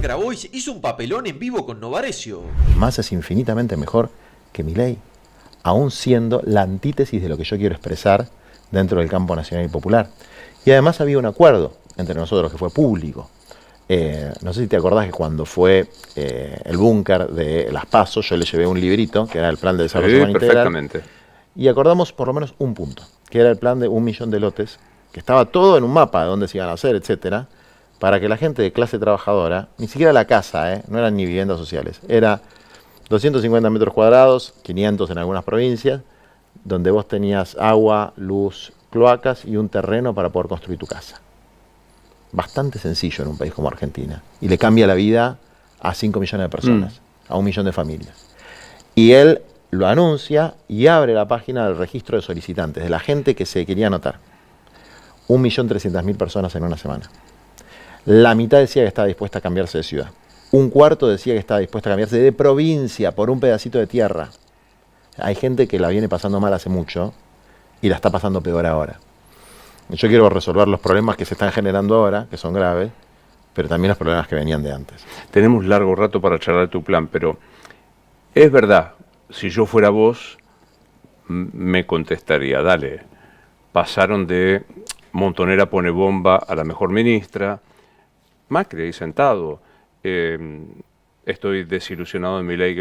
Grabois hizo un papelón en vivo con Novarecio. Massa es infinitamente mejor que Milei, aún siendo la antítesis de lo que yo quiero expresar dentro del campo nacional y popular. Y además había un acuerdo entre nosotros que fue público. No sé si te acordás que cuando fue el búnker de las PASO, yo le llevé un librito, que era el plan de desarrollo urbano integral. Perfectamente. Y acordamos por lo menos un punto, que era el plan de 1 millón de lotes, que estaba todo en un mapa de dónde se iban a hacer, etcétera, para que la gente de clase trabajadora, ni siquiera la casa, no eran ni viviendas sociales, era 250 metros cuadrados, 500 en algunas provincias, donde vos tenías agua, luz, cloacas y un terreno para poder construir tu casa. Bastante sencillo en un país como Argentina. Y le cambia la vida a 5 millones de personas, a 1 millón de familias. Y él lo anuncia y abre la página del registro de solicitantes, de la gente que se quería anotar. 1.300.000 personas en una semana. La mitad decía que estaba dispuesta a cambiarse de ciudad. Un cuarto decía que estaba dispuesta a cambiarse de provincia por un pedacito de tierra. Hay gente que la viene pasando mal hace mucho y la está pasando peor ahora. Yo quiero resolver los problemas que se están generando ahora, que son graves, pero también los problemas que venían de antes. Tenemos largo rato para charlar tu plan, pero es verdad, si yo fuera vos, me contestaría, dale, pasaron de Montonera pone bomba a la mejor ministra, Macri ahí sentado, estoy desilusionado de Milei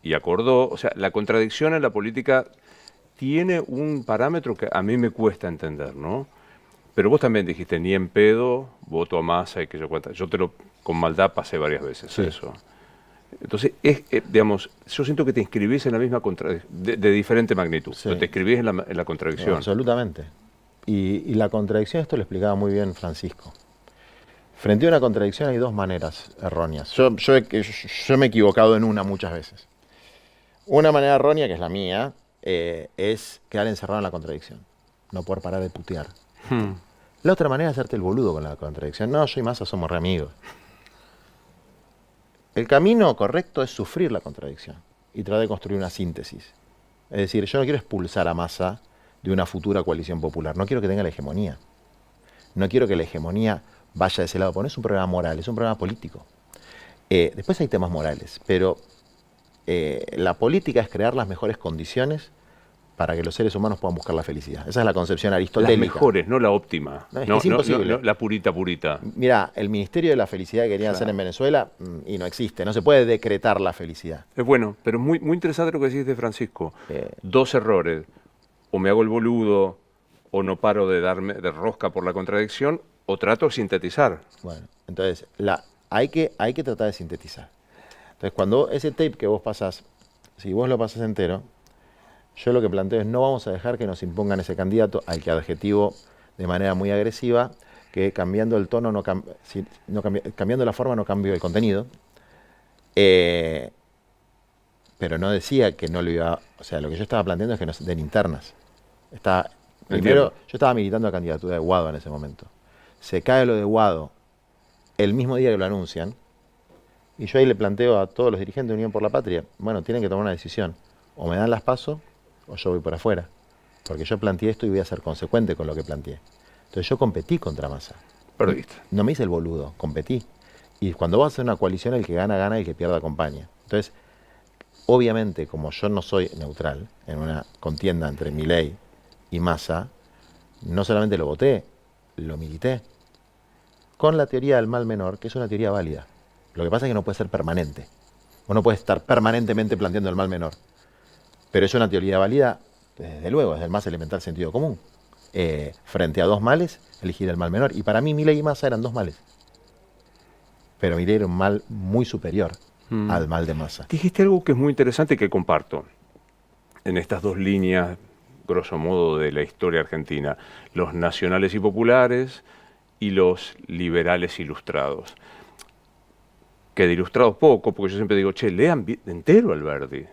y acordó. O sea, la contradicción en la política tiene un parámetro que a mí me cuesta entender, ¿no? Pero vos también dijiste, ni en pedo, voto a Massa y que yo cuenta. Yo con maldad pasé varias veces eso. Entonces, digamos, yo siento que te inscribís en la misma contradicción, de diferente magnitud, pero te inscribís en la contradicción. No, absolutamente. Y la contradicción, esto lo explicaba muy bien Francisco. Frente a una contradicción hay dos maneras erróneas. Yo me he equivocado en una muchas veces. Una manera errónea, que es la mía, es quedar encerrado en la contradicción. No poder parar de putear. La otra manera es hacerte el boludo con la contradicción. No, yo y Massa somos re amigos. El camino correcto es sufrir la contradicción y tratar de construir una síntesis. Es decir, yo no quiero expulsar a Massa de una futura coalición popular. No quiero que tenga la hegemonía. No quiero que la hegemonía vaya de ese lado, porque no es un problema moral, es un problema político. Después hay temas morales, pero la política es crear las mejores condiciones para que los seres humanos puedan buscar la felicidad. Esa es la concepción aristotélica. Las mejores, no la óptima. No, es imposible. No, la purita. Mirá, el Ministerio de la Felicidad que querían hacer en Venezuela y no existe, no se puede decretar la felicidad. Es bueno, pero es muy, muy interesante lo que decís de Francisco. Dos errores, o me hago el boludo, o no paro de darme de rosca por la contradicción, o trato de sintetizar. Bueno, entonces hay que tratar de sintetizar. Entonces, cuando ese tape que vos pasás, si vos lo pasás entero, yo lo que planteo es no vamos a dejar que nos impongan ese candidato al que adjetivo de manera muy agresiva, que cambiando el tono, cambiando la forma no cambio el contenido. Pero no decía que no lo iba... O sea, lo que yo estaba planteando es que nos den internas. Primero, yo estaba militando la candidatura de Guado en ese momento. Se cae lo de Guado el mismo día que lo anuncian, y yo ahí le planteo a todos los dirigentes de Unión por la Patria, bueno, tienen que tomar una decisión. O me dan las PASO, o yo voy por afuera. Porque yo planteé esto y voy a ser consecuente con lo que planteé. Entonces yo competí contra Massa. Perdiste. No me hice el boludo, competí. Y cuando vas a hacer una coalición, el que gana, gana, y el que pierde, acompaña. Entonces, obviamente, como yo no soy neutral en una contienda entre Milei y Massa, no solamente lo voté, lo milité. Con la teoría del mal menor, que es una teoría válida. Lo que pasa es que no puede ser permanente. Vos no puedes estar permanentemente planteando el mal menor. Pero es una teoría válida, desde luego, desde el más elemental sentido común. Frente a dos males, elegir el mal menor. Y para mí, Milei y Massa eran dos males. Pero Milei era un mal muy superior al mal de Massa. Dijiste algo que es muy interesante y que comparto. En estas dos líneas, grosso modo, de la historia argentina. Los nacionales y populares y los liberales ilustrados. Que de ilustrados poco, porque yo siempre digo, che, lean entero Alberdi.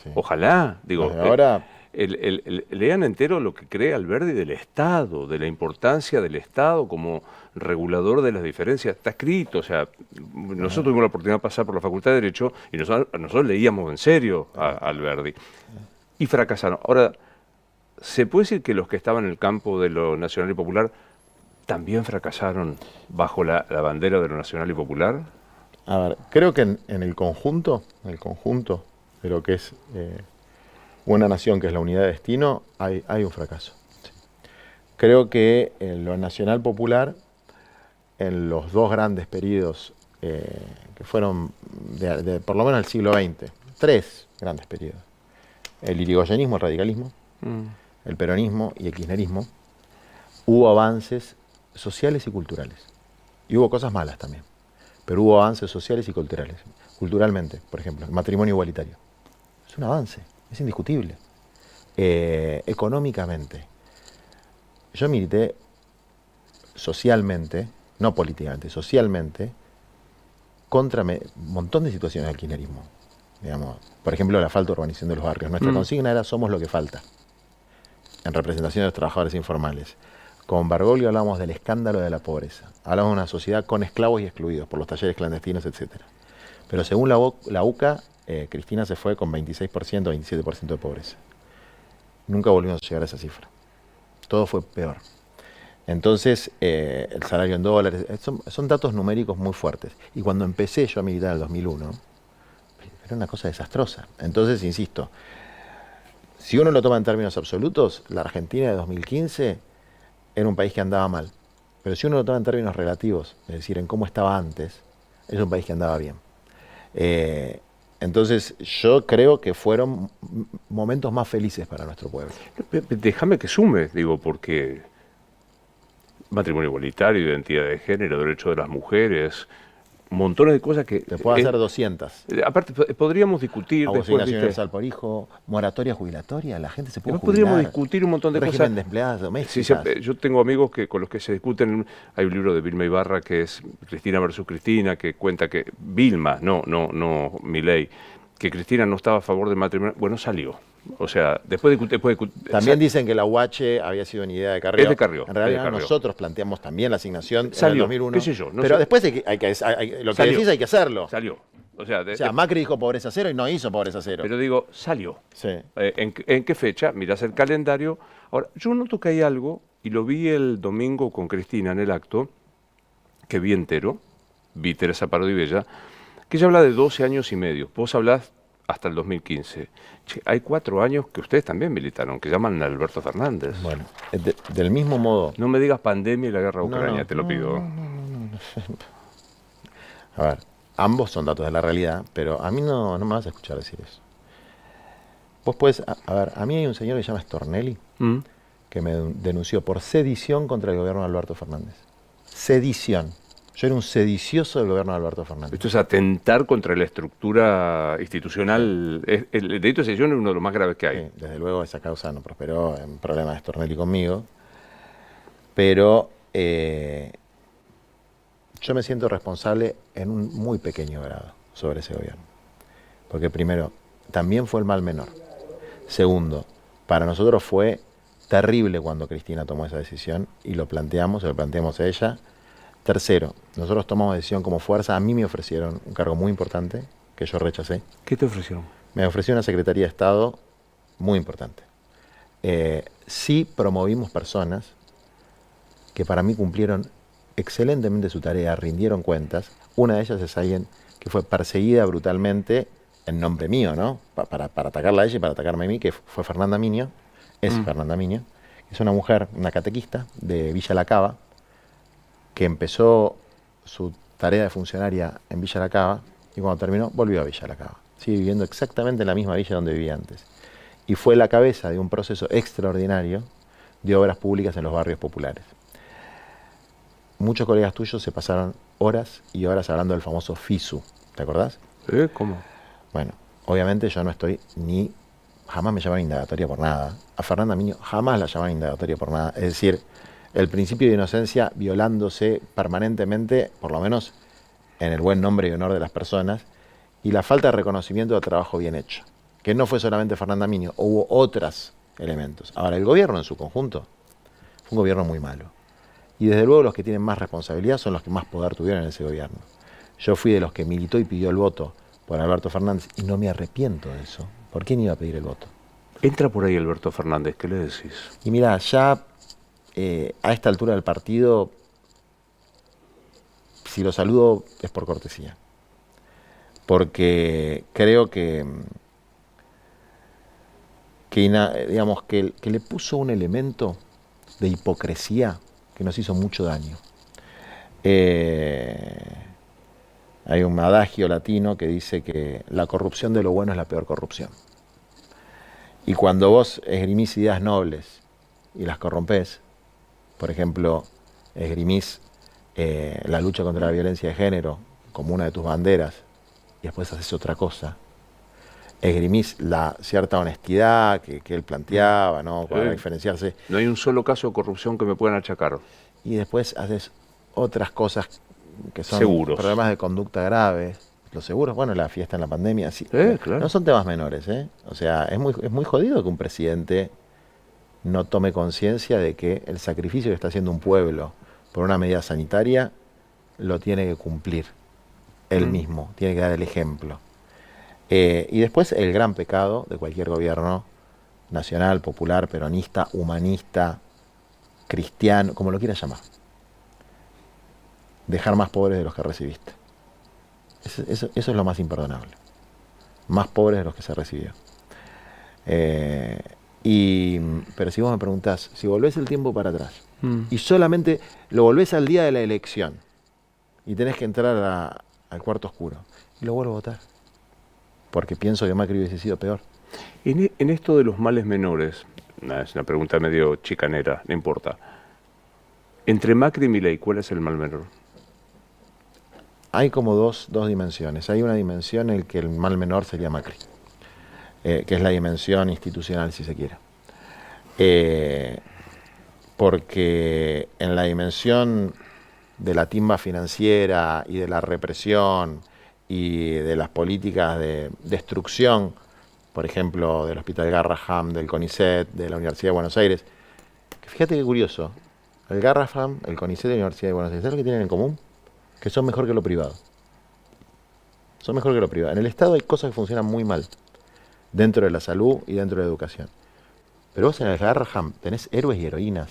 Sí. Ojalá, digo, ahora lean entero lo que cree Alberdi del Estado, de la importancia del Estado como regulador de las diferencias. Está escrito, o sea, nosotros tuvimos la oportunidad de pasar por la Facultad de Derecho y nosotros leíamos en serio a Alberdi. Y fracasaron. Ahora, ¿se puede decir que los que estaban en el campo de lo nacional y popular también fracasaron bajo la bandera de lo nacional y popular? A ver, creo que en el conjunto de lo que es una nación, que es la unidad de destino, hay un fracaso. Sí. Creo que en lo nacional popular, en los dos grandes periodos que fueron por lo menos del siglo XX, tres grandes periodos: el irigoyenismo, el radicalismo, el peronismo y el kirchnerismo, hubo avances sociales y culturales. Y hubo cosas malas también, pero hubo avances sociales y culturales. Culturalmente, por ejemplo, el matrimonio igualitario. Es un avance, es indiscutible. Económicamente, yo milité socialmente, no políticamente, socialmente, contra un montón de situaciones del kirchnerismo. Digamos, por ejemplo, la falta de urbanización de los barrios. Nuestra consigna era: somos lo que falta, en representación de los trabajadores informales. Con Bergoglio hablamos del escándalo de la pobreza. Hablamos de una sociedad con esclavos y excluidos por los talleres clandestinos, etc. Pero según la UCA, Cristina se fue con 26%, 27% de pobreza. Nunca volvimos a llegar a esa cifra. Todo fue peor. Entonces, el salario en dólares, son datos numéricos muy fuertes. Y cuando empecé yo a militar en el 2001, era una cosa desastrosa. Entonces, insisto, si uno lo toma en términos absolutos, la Argentina de 2015 era un país que andaba mal. Pero si uno lo toma en términos relativos, es decir, en cómo estaba antes, es un país que andaba bien. Entonces, yo creo que fueron momentos más felices para nuestro pueblo. Déjame que sume, digo, porque matrimonio igualitario, identidad de género, derecho de las mujeres, montones de cosas que... Te puedo hacer 200. Aparte, podríamos discutir después, Asignación universal por hijo, moratoria jubilatoria, la gente se puede jubilar. Podríamos discutir un montón de régimen cosas. De empleadas domésticas. Sí, yo tengo amigos con los que se discuten. Hay un libro de Vilma Ibarra que es Cristina versus Cristina, que cuenta que Vilma, no Milei, que Cristina no estaba a favor del matrimonio. Bueno, salió. O sea, después también dicen que la UH había sido una idea de Carrió. Es de Carrió. En realidad Carrió. Nosotros planteamos también la asignación salió, en el 2001. Qué sé yo, no pero sé. Después lo que decís hay que hacerlo. Salió. O sea, Macri dijo pobreza cero y no hizo pobreza cero. Pero digo, salió. Sí. ¿En qué fecha? Mirás el calendario. Ahora, yo noto que hay algo, y lo vi el domingo con Cristina en el acto, que vi entero, vi Teresa Parodi Bella, que ella habla de 12 años y medio. Vos hablás hasta el 2015. Che, hay 4 años que ustedes también militaron, que llaman a Alberto Fernández. Bueno, del mismo modo... No me digas pandemia y la guerra a Ucrania, te lo pido. No. A ver, ambos son datos de la realidad, pero a mí no me vas a escuchar decir eso. Vos podés... A ver, a mí hay un señor que se llama Stornelli, que me denunció por sedición contra el gobierno de Alberto Fernández. Sedición. Yo era un sedicioso del gobierno de Alberto Fernández. Esto es atentar contra la estructura institucional. El delito de sedición es uno de los más graves que hay. Sí, desde luego esa causa no prosperó, en problema de Stornelli conmigo. Pero yo me siento responsable en un muy pequeño grado sobre ese gobierno. Porque primero, también fue el mal menor. Segundo, para nosotros fue terrible cuando Cristina tomó esa decisión y lo planteamos a ella. Tercero, nosotros tomamos decisión como fuerza. A mí me ofrecieron un cargo muy importante que yo rechacé. ¿Qué te ofrecieron? Me ofreció una Secretaría de Estado muy importante. Sí promovimos personas que para mí cumplieron excelentemente su tarea, rindieron cuentas. Una de ellas es alguien que fue perseguida brutalmente en nombre mío, ¿no? Para atacarla a ella y para atacarme a mí, que fue Fernanda Miño. Fernanda Miño. Es una mujer, una catequista de Villa La Cava, que empezó su tarea de funcionaria en Villa La Cava y cuando terminó volvió a Villa La Cava. Sigue viviendo exactamente en la misma villa donde vivía antes. Y fue la cabeza de un proceso extraordinario de obras públicas en los barrios populares. Muchos colegas tuyos se pasaron horas y horas hablando del famoso FISU. ¿Te acordás? ¿Cómo? Bueno, obviamente yo no estoy jamás me llamaron indagatoria por nada. A Fernanda Miño jamás la llamaron indagatoria por nada. Es decir, el principio de inocencia violándose permanentemente, por lo menos en el buen nombre y honor de las personas, y la falta de reconocimiento del trabajo bien hecho, que no fue solamente Fernanda Miño, hubo otros elementos. Ahora, el gobierno en su conjunto fue un gobierno muy malo. Y desde luego los que tienen más responsabilidad son los que más poder tuvieron en ese gobierno. Yo fui de los que militó y pidió el voto por Alberto Fernández y no me arrepiento de eso. ¿Por qué no iba a pedir el voto? Entra por ahí Alberto Fernández, ¿qué le decís? Y mira, ya... a esta altura del partido, si lo saludo es por cortesía. porque creo digamos, que le puso un elemento de hipocresía que nos hizo mucho daño. Hay un adagio latino que dice que la corrupción de lo bueno es la peor corrupción. Y cuando vos esgrimís ideas nobles y las corrompés, por ejemplo, esgrimís la lucha contra la violencia de género como una de tus banderas y después haces otra cosa, esgrimís la cierta honestidad que él planteaba, ¿no? Para diferenciarse. No hay un solo caso de corrupción que me puedan achacar. Y después haces otras cosas que son Seguros. problemas de conducta graves. Los seguros, bueno, la fiesta en la pandemia, sí. Claro. No son temas menores, ¿eh? O sea, es muy jodido que un presidente no tome conciencia de que el sacrificio que está haciendo un pueblo por una medida sanitaria lo tiene que cumplir él mismo, tiene que dar el ejemplo. Y después el gran pecado de cualquier gobierno nacional, popular, peronista, humanista, cristiano, como lo quieras llamar. Dejar más pobres de los que recibiste. Eso es lo más imperdonable. Más pobres de los que se recibió. Pero si vos me preguntás, si volvés el tiempo para atrás y solamente lo volvés al día de la elección y tenés que entrar al cuarto oscuro, y lo vuelvo a votar. Porque pienso que Macri hubiese sido peor. En esto de los males menores, es una pregunta medio chicanera, no importa. Entre Macri y Milei, ¿cuál es el mal menor? Hay como dos dimensiones. Hay una dimensión en la que el mal menor sería Macri, que es la dimensión institucional, si se quiere. Porque en la dimensión de la timba financiera y de la represión y de las políticas de destrucción, por ejemplo, del Hospital Garrahan, del CONICET, de la Universidad de Buenos Aires, que fíjate qué curioso, el Garrahan, el CONICET y la Universidad de Buenos Aires, ¿sabes lo que tienen en común? Que son mejor que lo privado. Son mejor que lo privado. En el Estado hay cosas que funcionan muy mal, dentro de la salud y dentro de la educación. Pero vos en el Garrahan tenés héroes y heroínas.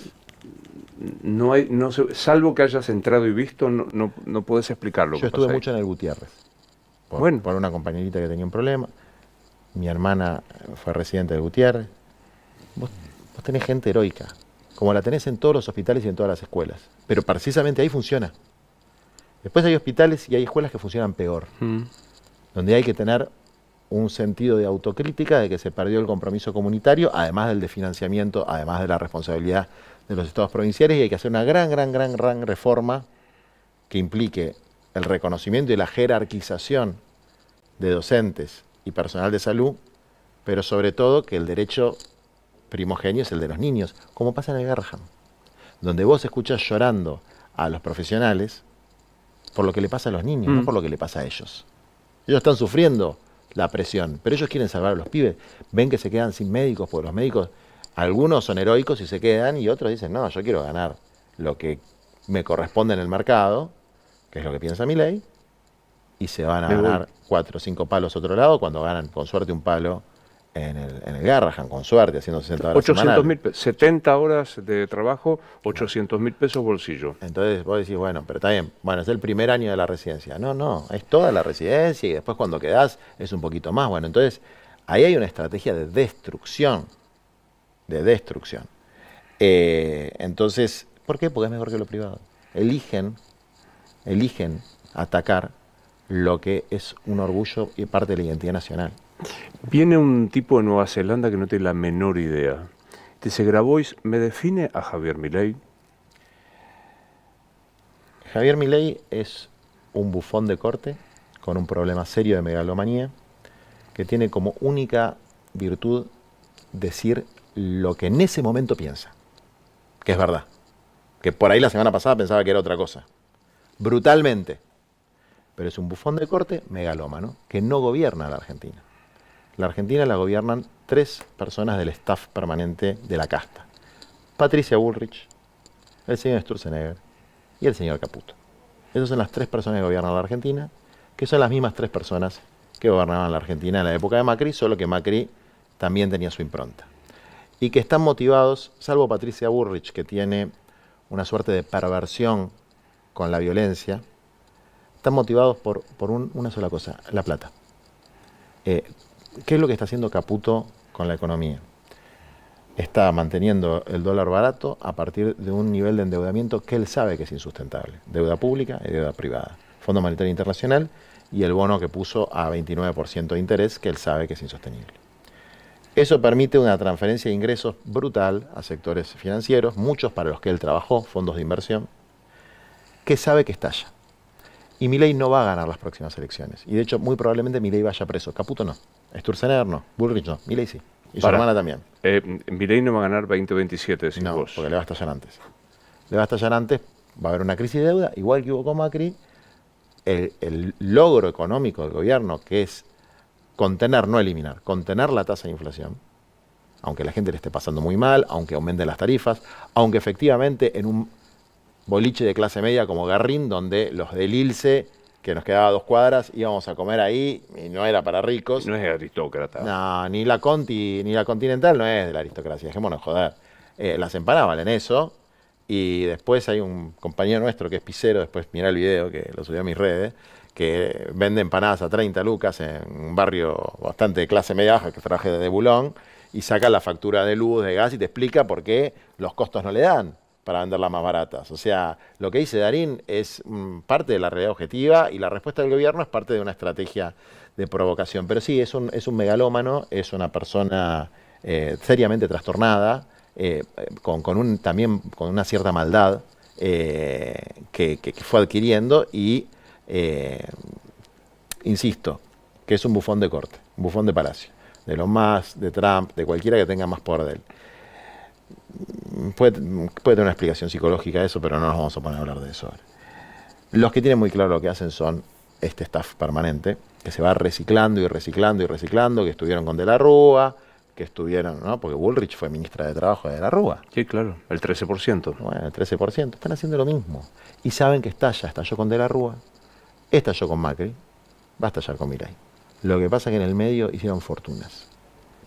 Salvo que hayas entrado y visto, no podés explicar lo que Yo pasa estuve ahí. mucho en el Gutiérrez, por una compañerita que tenía un problema. Mi hermana fue residente del Gutiérrez. Vos tenés gente heroica, como la tenés en todos los hospitales y en todas las escuelas. Pero precisamente ahí funciona. Después hay hospitales y hay escuelas que funcionan peor, donde hay que tener un sentido de autocrítica de que se perdió el compromiso comunitario, además del de financiamiento, además de la responsabilidad de los estados provinciales, y hay que hacer una gran reforma que implique el reconocimiento y la jerarquización de docentes y personal de salud, pero sobre todo que el derecho primogenio es el de los niños, como pasa en el Garrahan, donde vos escuchás llorando a los profesionales por lo que le pasa a los niños, no por lo que le pasa a ellos. Ellos están sufriendo la presión, pero ellos quieren salvar a los pibes. Ven que se quedan sin médicos, porque los médicos, algunos son heroicos y se quedan, y otros dicen, no, yo quiero ganar lo que me corresponde en el mercado, que es lo que piensa Milei, y se van a ganar 4 o 5 palos a otro lado, cuando ganan con suerte un palo en el Garrahan, con suerte, haciendo 60 horas 800.000 pesos, 70 horas de trabajo, 800.000 pesos bolsillo. Entonces vos decís, bueno, pero está bien, bueno, es el primer año de la residencia. No, es toda la residencia y después cuando quedás es un poquito más. Bueno, entonces ahí hay una estrategia de destrucción. Entonces, ¿por qué? Porque es mejor que lo privado. Eligen atacar lo que es un orgullo y parte de la identidad nacional. Viene un tipo de Nueva Zelanda que no tiene la menor idea. Dice, Grabois, ¿me define a Javier Milei? Javier Milei es un bufón de corte con un problema serio de megalomanía que tiene como única virtud decir lo que en ese momento piensa, que es verdad, que por ahí la semana pasada pensaba que era otra cosa, brutalmente, pero es un bufón de corte megalómano que no gobierna la Argentina. La Argentina la gobiernan 3 personas del staff permanente de la casta: Patricia Bullrich, el señor Sturzenegger y el señor Caputo. Esas son las 3 personas que gobiernan la Argentina, que son las mismas 3 personas que gobernaban la Argentina en la época de Macri, solo que Macri también tenía su impronta. Y que están motivados, salvo Patricia Bullrich, que tiene una suerte de perversión con la violencia, están motivados por una sola cosa, la plata. ¿Qué es lo que está haciendo Caputo con la economía? Está manteniendo el dólar barato a partir de un nivel de endeudamiento que él sabe que es insustentable. Deuda pública y deuda privada. Fondo Monetario Internacional y el bono que puso a 29% de interés, que él sabe que es insostenible. Eso permite una transferencia de ingresos brutal a sectores financieros, muchos para los que él trabajó, fondos de inversión, que sabe que estalla. Y Milei no va a ganar las próximas elecciones. Y de hecho, muy probablemente Milei vaya preso. Caputo no. Sturzenegger no. Bullrich no. Milei sí. Y su hermana también. Milei no va a ganar 2027, decís No, vos. porque le va a estallar antes. Le va a estallar antes, va a haber una crisis de deuda, igual que hubo con Macri. El logro económico del gobierno, que es contener, no eliminar, contener la tasa de inflación, aunque la gente le esté pasando muy mal, aunque aumenten las tarifas, aunque efectivamente en un boliche de clase media como Garrín, donde los del ILSE, que nos quedaba 2 cuadras, íbamos a comer ahí y no era para ricos. No es aristócrata. No, ni la Conti, ni la Continental no es de la aristocracia, dejémonos joder. Las empanadas valen eso, y después hay un compañero nuestro que es pizzero, después mirá el video que lo subió a mis redes, que vende empanadas a 30 lucas en un barrio bastante de clase media baja, que traje de Bulón, y saca la factura de luz, de gas, y te explica por qué los costos no le dan para venderlas más baratas. O sea, lo que dice Darín es parte de la realidad objetiva, y la respuesta del gobierno es parte de una estrategia de provocación. Pero sí, es un megalómano, es una persona seriamente trastornada, también con una cierta maldad que fue adquiriendo, y insisto, que es un bufón de corte, un bufón de palacio, de los más, de Trump, de cualquiera que tenga más poder de él. Puede tener una explicación psicológica a eso, pero no nos vamos a poner a hablar de eso ahora. Los que tienen muy claro lo que hacen son este staff permanente, que se va reciclando y reciclando y reciclando, que estuvieron con De la Rúa, que estuvieron, ¿no? Porque Bullrich fue ministra de Trabajo de la Rúa. Sí, claro, el 13%. Bueno, el 13%. Están haciendo lo mismo. Y saben que estalló con De la Rúa, estalló con Macri, va a estallar con Milei. Lo que pasa es que en el medio hicieron fortunas.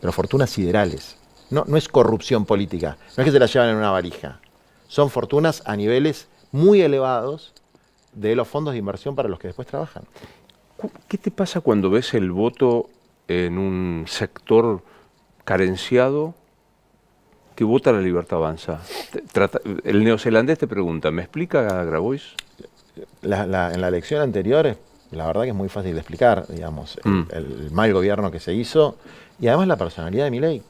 Pero fortunas siderales. No es corrupción política. No es que se la llevan en una valija. Son fortunas a niveles muy elevados de los fondos de inversión para los que después trabajan. ¿Qué te pasa cuando ves el voto en un sector carenciado que vota la Libertad Avanza? El neozelandés te pregunta, ¿me explica Grabois? En la elección anterior, la verdad que es muy fácil de explicar, digamos, el mal gobierno que se hizo, y además la personalidad de Milei.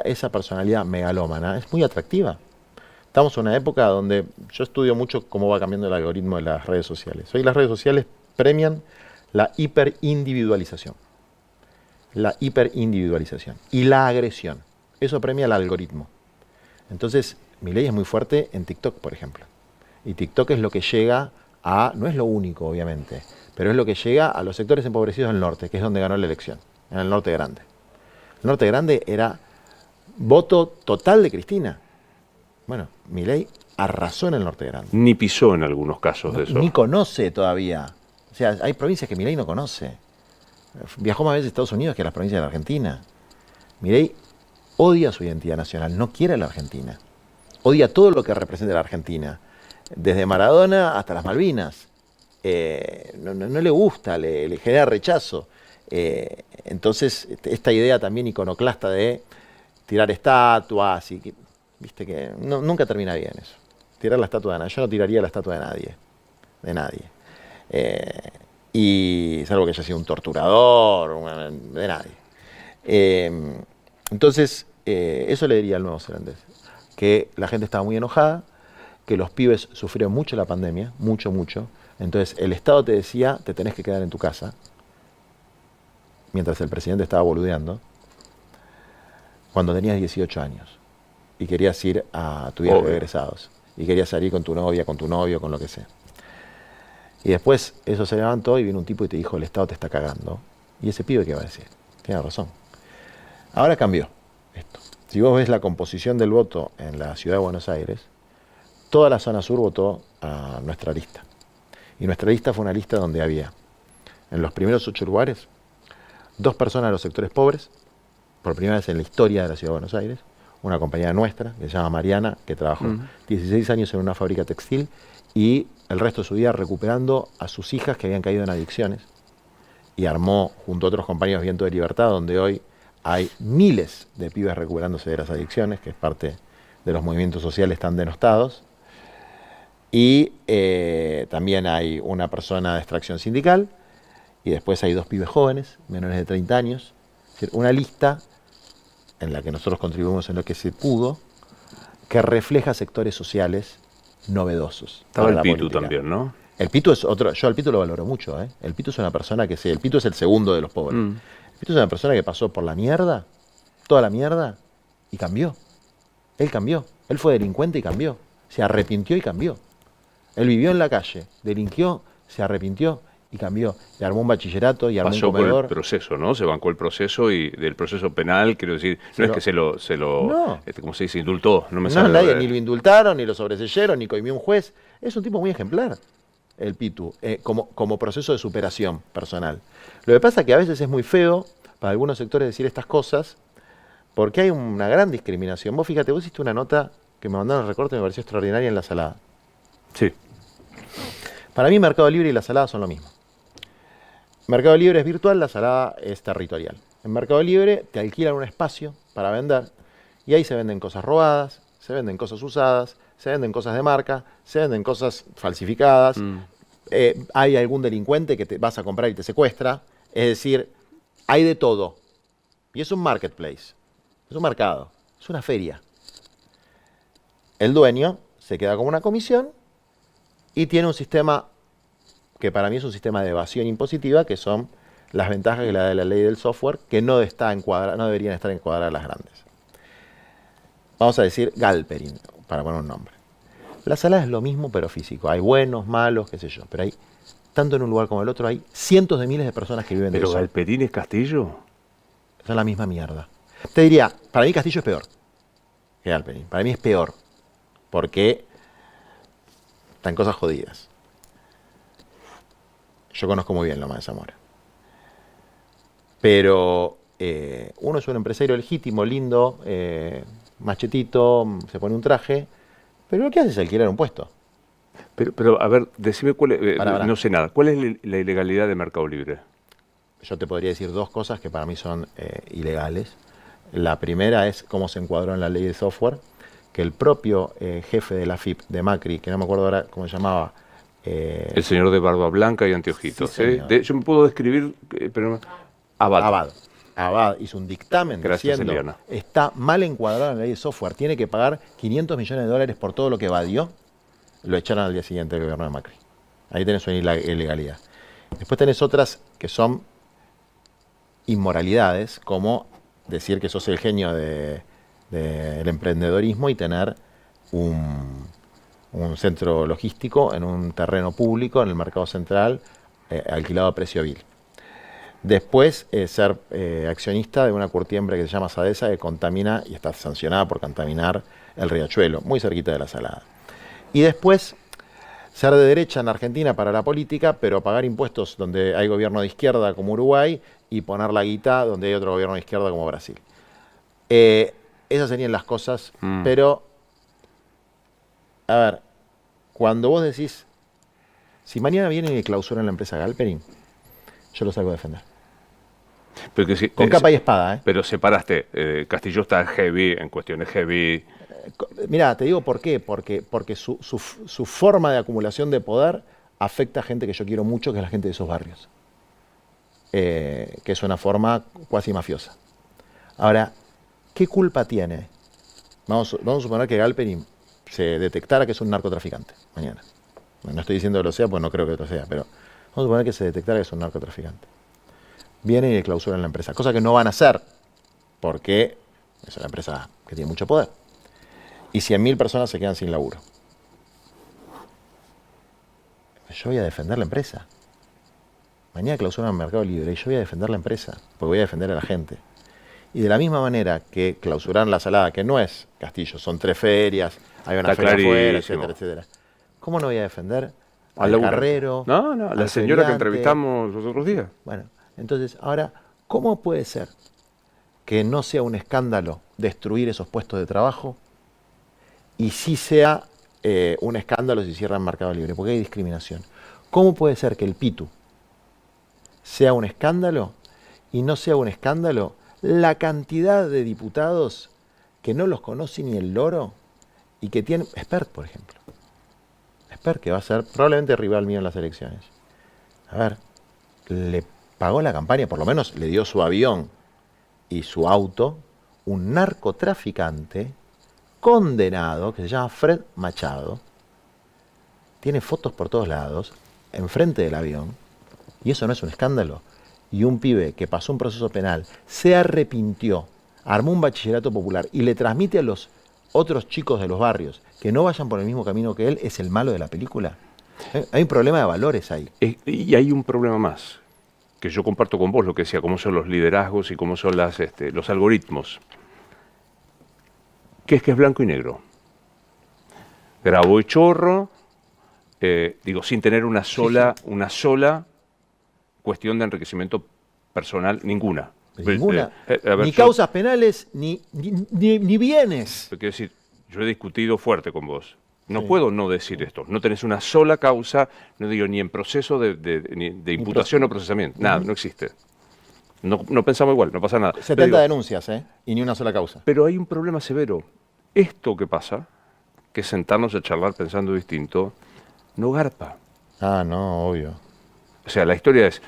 Esa personalidad megalómana es muy atractiva. Estamos en una época donde yo estudio mucho cómo va cambiando el algoritmo de las redes sociales. Hoy las redes sociales premian la hiperindividualización. La hiperindividualización y la agresión. Eso premia el algoritmo. Entonces, Milei es muy fuerte en TikTok, por ejemplo. Y TikTok es lo que llega no es lo único, obviamente, pero es lo que llega a los sectores empobrecidos del norte, que es donde ganó la elección, en el norte grande. El norte grande era voto total de Cristina. Bueno, Milei arrasó en el norte grande. Ni pisó en algunos casos de eso. Ni conoce todavía. O sea, hay provincias que Milei no conoce. Viajó más veces a Estados Unidos que a las provincias de la Argentina. Milei odia su identidad nacional, no quiere a la Argentina. Odia todo lo que representa la Argentina, desde Maradona hasta las Malvinas. No le gusta, le genera rechazo. Entonces, esta idea también iconoclasta de tirar estatuas, y viste que nunca termina bien eso. Tirar la estatua de nadie. Yo no tiraría la estatua de nadie. Y salvo que haya sido un torturador, de nadie. Entonces, eso le diría al nuevo zelandés, que la gente estaba muy enojada, que los pibes sufrieron mucho la pandemia, mucho. Entonces, el Estado te decía, te tenés que quedar en tu casa, mientras el presidente estaba boludeando, cuando tenías 18 años y querías ir a tu viaje de egresados, y querías salir con tu novia, con tu novio, con lo que sea. Y después eso se levantó y vino un tipo y te dijo, el Estado te está cagando. Y ese pibe, ¿qué va a decir? Tiene razón. Ahora cambió esto. Si vos ves la composición del voto en la ciudad de Buenos Aires, toda la zona sur votó a nuestra lista. Y nuestra lista fue una lista donde había, en los primeros 8 lugares, 2 personas de los sectores pobres, por primera vez en la historia de la ciudad de Buenos Aires, una compañera nuestra, que se llama Mariana, que trabajó 16 años en una fábrica textil y el resto de su vida recuperando a sus hijas que habían caído en adicciones. Y armó, junto a otros compañeros, Viento de Libertad, donde hoy hay miles de pibes recuperándose de las adicciones, que es parte de los movimientos sociales tan denostados. Y también hay una persona de extracción sindical, y después hay 2 pibes jóvenes, menores de 30 años. Es decir, una lista en la que nosotros contribuimos en lo que se pudo, que refleja sectores sociales novedosos. Estaba el para la Pitu política. también, ¿no? El Pitu es otro, yo al Pitu lo valoro mucho, ¿eh? El Pitu es una persona que el Pitu es el segundo de los pobres. El Pitu es una persona que pasó por la mierda, toda la mierda, y cambió. Él cambió. Él fue delincuente y cambió. Se arrepintió y cambió. Él vivió en la calle, delinquió, se arrepintió y cambió. Y armó un bachillerato y armó Pasó un por comedor. el proceso, ¿no? Se bancó el proceso y del proceso penal, quiero decir, no es que se lo No. ¿cómo se dice? Indultó. No me No, sale nadie, de- ni lo indultaron, ni lo sobreseyeron, ni coimió un juez. Es un tipo muy ejemplar, el Pitu, como proceso de superación personal. Lo que pasa es que a veces es muy feo para algunos sectores decir estas cosas, porque hay una gran discriminación. Vos fíjate, vos hiciste una nota que me mandaron el recorte, me pareció extraordinaria en La Salada. Sí. Para mí Mercado Libre y La Salada son lo mismo. Mercado Libre es virtual, La Salada es territorial. En Mercado Libre te alquilan un espacio para vender y ahí se venden cosas robadas, se venden cosas usadas, se venden cosas de marca, se venden cosas falsificadas. Hay algún delincuente que te vas a comprar y te secuestra. Es decir, hay de todo. Y es un marketplace, es un mercado, es una feria. El dueño se queda con una comisión y tiene un sistema que para mí es un sistema de evasión impositiva, que son las ventajas que le da la ley del software, que no deberían estar encuadradas las grandes. Vamos a decir Galperin, para poner un nombre. La Salada es lo mismo, pero físico. Hay buenos, malos, qué sé yo. Pero hay, tanto en un lugar como en el otro, hay cientos de miles de personas que viven de ¿Pero eso. Galperín es Castillo? Es la misma mierda. Te diría, para mí Castillo es peor que Galperin. Para mí es peor. Porque están cosas jodidas. Yo conozco muy bien Loma de Zamora. Pero uno es un empresario legítimo, lindo, machetito, se pone un traje, pero lo que hace es alquilar un puesto. Pero a ver, decime cuál es, Pará. no sé nada, ¿cuál es la ilegalidad de Mercado Libre? Yo te podría decir 2 cosas que para mí son ilegales. La primera es cómo se encuadró en la ley de software, que el propio jefe de la FIP de Macri, que no me acuerdo ahora cómo se llamaba, El señor de barba blanca y anteojitos. Sí, señor. Yo me puedo describir, pero Abad hizo un dictamen Gracias, diciendo Eliana. está mal encuadrado en la ley de software, tiene que pagar $500 millones por todo lo que evadió. Lo echaron al día siguiente del gobierno de Macri. Ahí tenés una ilegalidad. Después tenés otras que son inmoralidades, como decir que sos el genio del emprendedorismo y tener un centro logístico en un terreno público, en el mercado central, alquilado a precio vil. Después, ser accionista de una curtiembre que se llama Sadesa, que contamina y está sancionada por contaminar el riachuelo, muy cerquita de La Salada. Y después, ser de derecha en Argentina para la política, pero pagar impuestos donde hay gobierno de izquierda como Uruguay y poner la guita donde hay otro gobierno de izquierda como Brasil. Esas serían las cosas, pero, a ver, cuando vos decís, si mañana vienen y clausuran la empresa Galperin, yo lo salgo a defender. Pero que Con capa y espada, ¿eh? Pero separaste, Castillo está heavy, en cuestiones heavy. Mirá, te digo por qué. Porque su forma de acumulación de poder afecta a gente que yo quiero mucho, que es la gente de esos barrios. Que es una forma cuasi mafiosa. Ahora, ¿qué culpa tiene? Vamos a suponer que Galperin se detectara que es un narcotraficante mañana. No estoy diciendo que lo sea, porque no creo que lo sea, pero vamos a suponer que se detectara que es un narcotraficante. Vienen y le clausuran la empresa, cosa que no van a hacer, porque es una empresa que tiene mucho poder. Y 100.000 personas se quedan sin laburo. Yo voy a defender la empresa. Mañana clausuran el Mercado Libre y yo voy a defender la empresa, porque voy a defender a la gente. Y de la misma manera que clausuran La Salada, que no es Castillo, son 3 ferias, hay una Está feria afuera, clarísimo. etcétera, etcétera. ¿Cómo no voy a defender Al al laburante. carrero? No, la al señora que feriante? entrevistamos los otros días. Bueno, entonces, ahora, ¿cómo puede ser que no sea un escándalo destruir esos puestos de trabajo y sí sea un escándalo si cierran Mercado Libre, porque hay discriminación. ¿Cómo puede ser que el Pitu sea un escándalo y no sea un escándalo la cantidad de diputados que no los conoce ni el loro y que tienen... Espert, por ejemplo. Espert, que va a ser probablemente rival mío en las elecciones. A ver, le pagó la campaña, por lo menos le dio su avión y su auto, un narcotraficante condenado que se llama Fred Machado. Tiene fotos por todos lados, enfrente del avión, y eso no es un escándalo. Y un pibe que pasó un proceso penal, se arrepintió, armó un bachillerato popular y le transmite a los otros chicos de los barrios que no vayan por el mismo camino que él, ¿es el malo de la película? Hay un problema de valores ahí. Y hay un problema más, que yo comparto con vos, lo que decía, cómo son los liderazgos y cómo son los algoritmos. Que es blanco y negro. Grabo y chorro, sin tener una sola cuestión de enriquecimiento personal, ninguna. Ninguna. A ver, ni causas penales, ni bienes. Quiero decir, yo he discutido fuerte con vos. No Sí. puedo no decir esto. No tenés una sola causa, no digo ni en proceso de imputación o procesamiento. Nada, no existe. No pensamos igual, no pasa nada. 70 denuncias, y ni una sola causa. Pero hay un problema severo. Esto que pasa, que es sentarnos a charlar pensando distinto, no garpa. Ah, no, obvio. O sea, la historia es,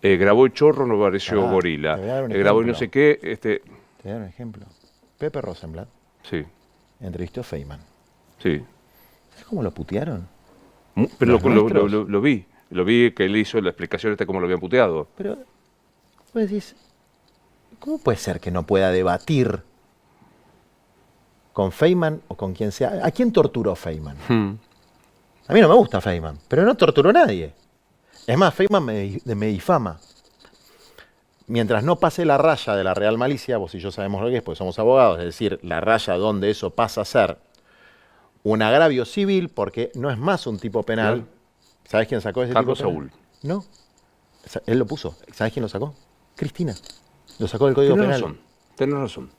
grabó el chorro, no apareció Pará, gorila. te voy a dar un Grabó y no ejemplo. sé qué, Te voy a dar un ejemplo. Pepe Rosenblatt sí, entrevistó a Feynman. sí. ¿Sabes cómo lo putearon? Pero ¿Los nuestros? lo vi. Lo vi que él hizo la explicación cómo lo habían puteado. Pero, vos decís, ¿cómo puede ser que no pueda debatir con Feynman o con quien sea? ¿A quién torturó Feynman? A mí no me gusta Feynman, pero no torturó a nadie. Es más, Feynman me difama. Mientras no pase la raya de la real malicia, vos y yo sabemos lo que es, porque somos abogados, es decir, la raya donde eso pasa a ser un agravio civil, porque no es más un tipo penal. Claro. ¿Sabés quién sacó ese Carlos tipo penal? Saúl. No. Él lo puso. ¿Sabés quién lo sacó? Cristina. Lo sacó del Código Penal. Tenés razón.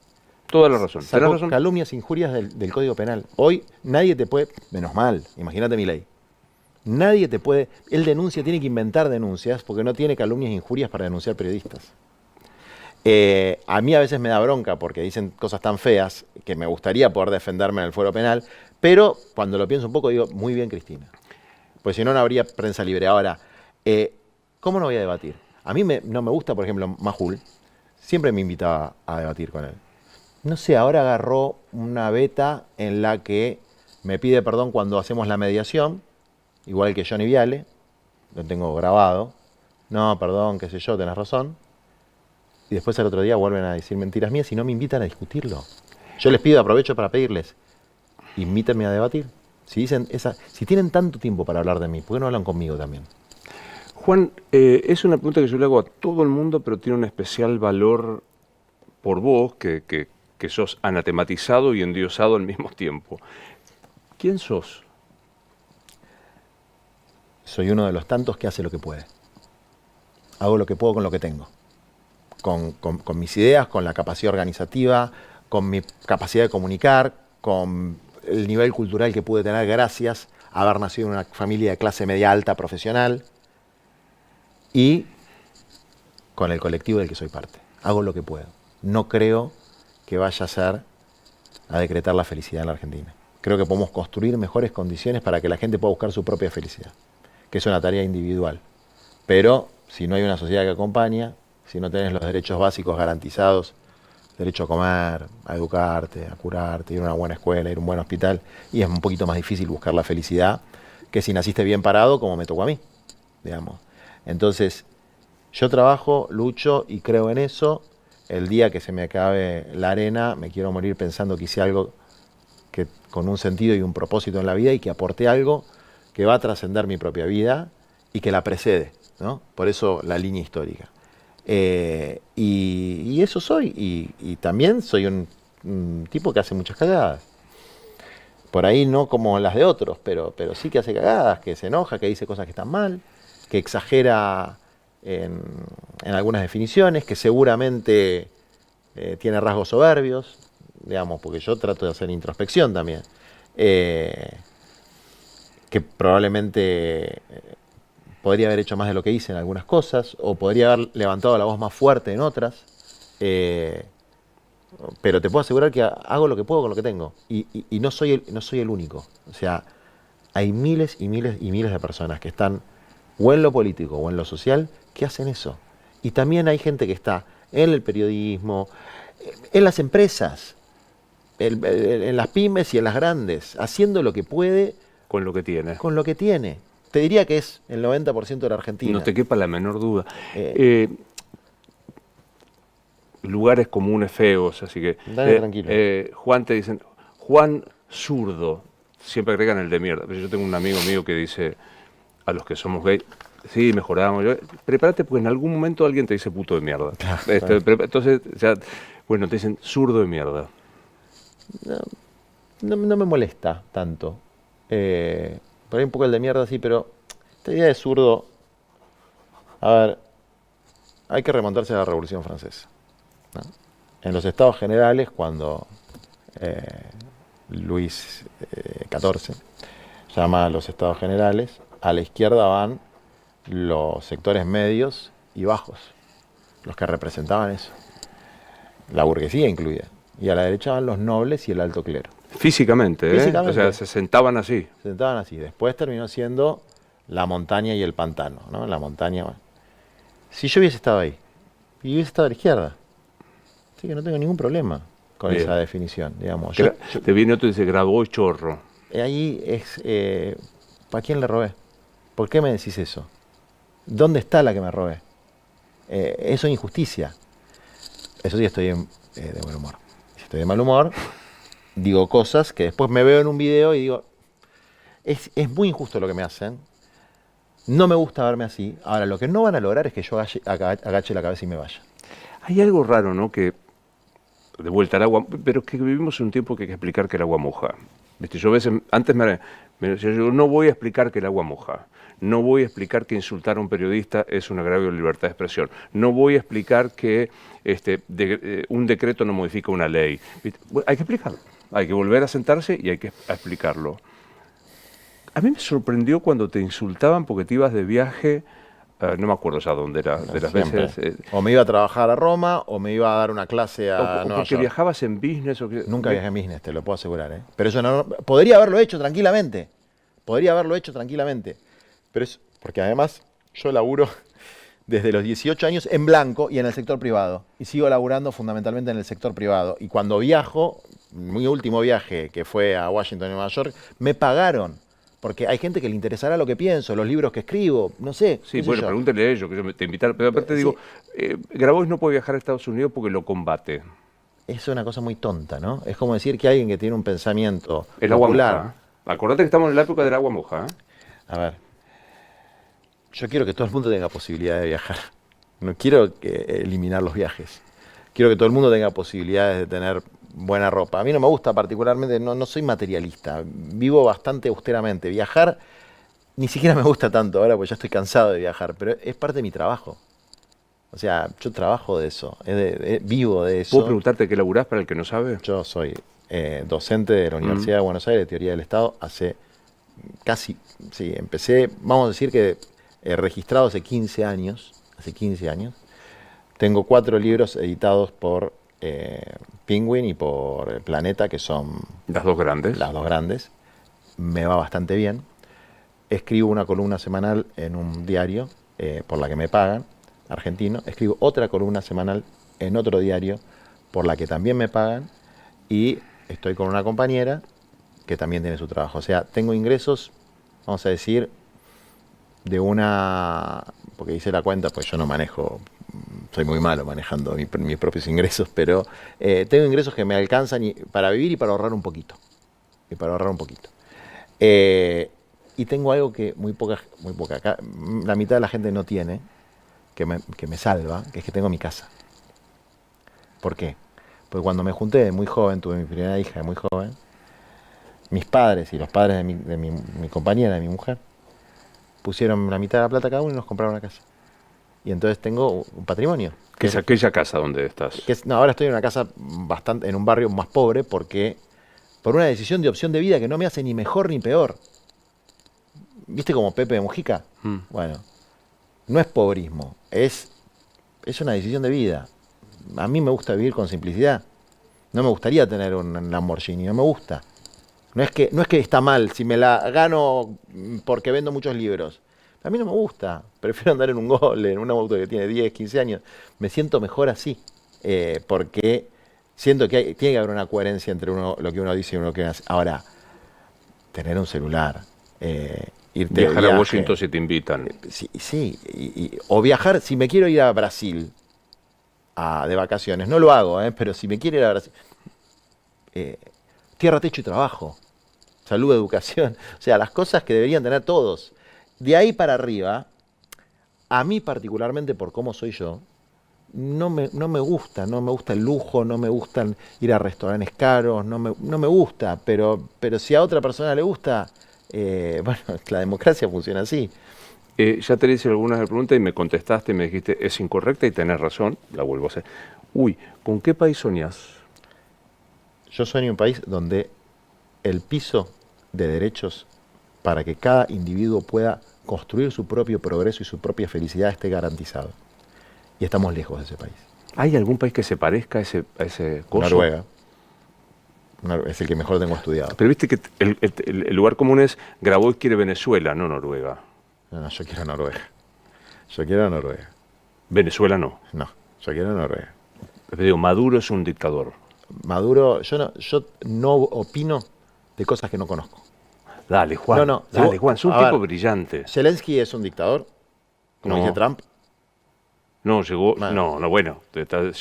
Toda la razón. Tenés Sacó razón. calumnias, injurias del Código Penal. Hoy nadie te puede, menos mal, imagínate mi ley. Nadie te puede, él denuncia, tiene que inventar denuncias porque no tiene calumnias e injurias para denunciar periodistas. A mí a veces me da bronca porque dicen cosas tan feas que me gustaría poder defenderme en el fuero penal, pero cuando lo pienso un poco digo, muy bien Cristina. Pues si no, no habría prensa libre. Ahora, ¿cómo no voy a debatir? A mí no me gusta, por ejemplo, Majul. Siempre me invitaba a debatir con él. No sé, ahora agarró una beta en la que me pide perdón cuando hacemos la mediación, igual que Johnny Viale, lo tengo grabado. No, perdón, qué sé yo, tenés razón. Y después al otro día vuelven a decir mentiras mías y no me invitan a discutirlo. Yo les pido, aprovecho para pedirles, invítenme a debatir. Si tienen tanto tiempo para hablar de mí, ¿por qué no hablan conmigo también? Juan, es una pregunta que yo le hago a todo el mundo, pero tiene un especial valor por vos, que sos anatematizado y endiosado al mismo tiempo. ¿Quién sos? Soy uno de los tantos que hace lo que puede. Hago lo que puedo con lo que tengo. Con mis ideas, con la capacidad organizativa, con mi capacidad de comunicar, con el nivel cultural que pude tener gracias a haber nacido en una familia de clase media alta profesional y con el colectivo del que soy parte. Hago lo que puedo. No creo que vaya a ser a decretar la felicidad en la Argentina. Creo que podemos construir mejores condiciones para que la gente pueda buscar su propia felicidad, que es una tarea individual. Pero si no hay una sociedad que acompaña, si no tenés los derechos básicos garantizados, derecho a comer, a educarte, a curarte, ir a una buena escuela, ir a un buen hospital, y es un poquito más difícil buscar la felicidad que si naciste bien parado, como me tocó a mí, digamos. Entonces, yo trabajo, lucho y creo en eso. El día que se me acabe la arena, me quiero morir pensando que hice algo que, con un sentido y un propósito en la vida y que aporté algo que va a trascender mi propia vida y que la precede, ¿no? Por eso la línea histórica. Y eso soy. Y también soy un tipo que hace muchas cagadas. Por ahí no como las de otros, pero sí que hace cagadas, que se enoja, que dice cosas que están mal, que exagera en algunas definiciones, que seguramente tiene rasgos soberbios. digamos, porque yo trato de hacer introspección también, que probablemente podría haber hecho más de lo que hice en algunas cosas, o podría haber levantado la voz más fuerte en otras, pero te puedo asegurar que hago lo que puedo con lo que tengo, y no soy el único. O sea, hay miles y miles y miles de personas que están o en lo político o en lo social que hacen eso. Y también hay gente que está en el periodismo, en las empresas, en las pymes y en las grandes, haciendo lo que puede Con lo que tiene. con lo que tiene. Te diría que es el 90% de la Argentina. No te quepa la menor duda. Lugares comunes feos, así que... Dale, tranquilo. Juan te dicen, Juan zurdo, siempre agregan el de mierda. Pero yo tengo un amigo mío que dice, a los que somos gay, sí, mejoramos. Prepárate porque en algún momento alguien te dice puto de mierda. Entonces, ya, bueno, te dicen zurdo de mierda. No me molesta tanto. Por ahí un poco el de mierda, sí, pero esta idea de zurdo, a ver, hay que remontarse a la Revolución Francesa, ¿no? En los Estados Generales, cuando Luis XIV llama a los Estados Generales, a la izquierda van los sectores medios y bajos, los que representaban eso, la burguesía incluida, y a la derecha van los nobles y el alto clero. Físicamente, ¿eh? Físicamente. O sea, se sentaban así. Se sentaban así. Después terminó siendo la montaña y el pantano, ¿no? La montaña. Bueno. Si yo hubiese estado ahí y hubiese estado a la izquierda, así que no tengo ningún problema con Bien. esa definición, digamos. Te viene otro y dice, grabó chorro. Ahí es, ¿para quién le robé? ¿Por qué me decís eso? ¿Dónde está la que me robé? Eso es injusticia. Eso sí, estoy de buen humor. Si estoy de mal humor, digo cosas que después me veo en un video y digo, es muy injusto lo que me hacen. No me gusta verme así. Ahora, lo que no van a lograr es que yo agache la cabeza y me vaya. Hay algo raro, ¿no? Que, de vuelta al agua, pero que vivimos en un tiempo que hay que explicar que el agua moja. ¿Viste? Yo a veces, antes me decía, yo no voy a explicar que el agua moja. No voy a explicar que insultar a un periodista es un agravio de la libertad de expresión. No voy a explicar que un decreto no modifica una ley. ¿Viste? Bueno, hay que explicarlo. Hay que volver a sentarse y hay que explicarlo. A mí me sorprendió cuando te insultaban porque te ibas de viaje, no me acuerdo ya dónde era, de las Siempre. veces... O me iba a trabajar a Roma o me iba a dar una clase a o Nueva porque York. viajabas en business o que... Nunca viajé en business, te lo puedo asegurar, ¿eh? Pero eso no, podría haberlo hecho tranquilamente. Podría haberlo hecho tranquilamente. Pero es porque además yo laburo desde los 18 años en blanco y en el sector privado. Y sigo laburando fundamentalmente en el sector privado. Y cuando viajo, mi último viaje, que fue a Washington y Nueva York, me pagaron. Porque hay gente que le interesará lo que pienso, los libros que escribo, no sé. Sí, bueno, pregúntale a ellos, que yo te invitaron. Pero aparte digo, Grabois no puede viajar a Estados Unidos porque lo combate. Es una cosa muy tonta, ¿no? Es como decir que alguien que tiene un pensamiento El agua popular. moja. Acordate que estamos en la época del agua moja. A ver, yo quiero que todo el mundo tenga posibilidad de viajar. No quiero eliminar los viajes. Quiero que todo el mundo tenga posibilidades de tener buena ropa. A mí no me gusta particularmente, no soy materialista. Vivo bastante austeramente. Viajar ni siquiera me gusta tanto ahora porque ya estoy cansado de viajar, pero es parte de mi trabajo. O sea, yo trabajo de eso, vivo de eso. ¿Puedo preguntarte qué laburás para el que no sabe? Yo soy docente de la Universidad de Buenos Aires, de Teoría del Estado, hace casi, sí, empecé, vamos a decir que registrado hace 15 años. Tengo 4 libros editados por Penguin y por Planeta, que son Las dos grandes. las dos grandes. Me va bastante bien. Escribo una columna semanal en un diario por la que me pagan, argentino. Escribo otra columna semanal en otro diario por la que también me pagan. Y estoy con una compañera que también tiene su trabajo. O sea, tengo ingresos, vamos a decir, de una... Porque hice la cuenta, pues yo no manejo... Soy muy malo manejando mis propios ingresos, pero tengo ingresos que me alcanzan para vivir y para ahorrar un poquito. Y tengo algo que muy poca, acá, la mitad de la gente no tiene, que me salva, que es que tengo mi casa. ¿Por qué? Porque cuando me junté de muy joven, tuve mi primera hija de muy joven, mis padres y los padres de mi compañera, de mi mujer, pusieron la mitad de la plata cada uno y nos compraron una casa. y entonces tengo un patrimonio. ¿Qué es aquella casa donde estás? No, ahora estoy en una casa en un barrio más pobre por una decisión de opción de vida que no me hace ni mejor ni peor. ¿Viste como Pepe de Mujica? Bueno, no es pobrismo, es una decisión de vida. A mí me gusta vivir con simplicidad. No me gustaría tener un Lamborghini, no me gusta. No es que está mal si me la gano porque vendo muchos libros. A mí no me gusta. Prefiero andar en un Gol, en un auto que tiene 10, 15 años. Me siento mejor así. Porque siento que tiene que haber una coherencia entre lo que uno dice y lo que hace. Ahora, tener un celular, irte Viajar de viaje, a Washington si te invitan. Sí. O viajar, si me quiero ir a Brasil de vacaciones, no lo hago, pero si me quiero ir a Brasil, tierra, techo y trabajo, salud, educación, o sea, las cosas que deberían tener todos. De ahí para arriba, a mí particularmente por cómo soy yo, no me gusta el lujo, no me gustan ir a restaurantes caros, no me gusta, pero si a otra persona le gusta, bueno, la democracia funciona así. Ya te hice algunas preguntas y me contestaste y me dijiste, es incorrecta y tenés razón, la vuelvo a hacer. Uy, ¿con qué país soñás? Yo sueño un país donde el piso de derechos para que cada individuo pueda construir su propio progreso y su propia felicidad esté garantizado. Y estamos lejos de ese país. ¿Hay algún país que se parezca a ese coso? Noruega. Es el que mejor tengo estudiado. Pero viste que el lugar común es Grabois quiere Venezuela, no Noruega. No, yo quiero Noruega. Yo quiero Noruega. Venezuela no. No, yo quiero Noruega. Pero digo, Maduro es un dictador. Maduro, yo no opino de cosas que no conozco. Dale, Juan. Dale, Juan. Es un tipo brillante. Zelensky es un dictador, como dice Trump. No, llegó, bueno,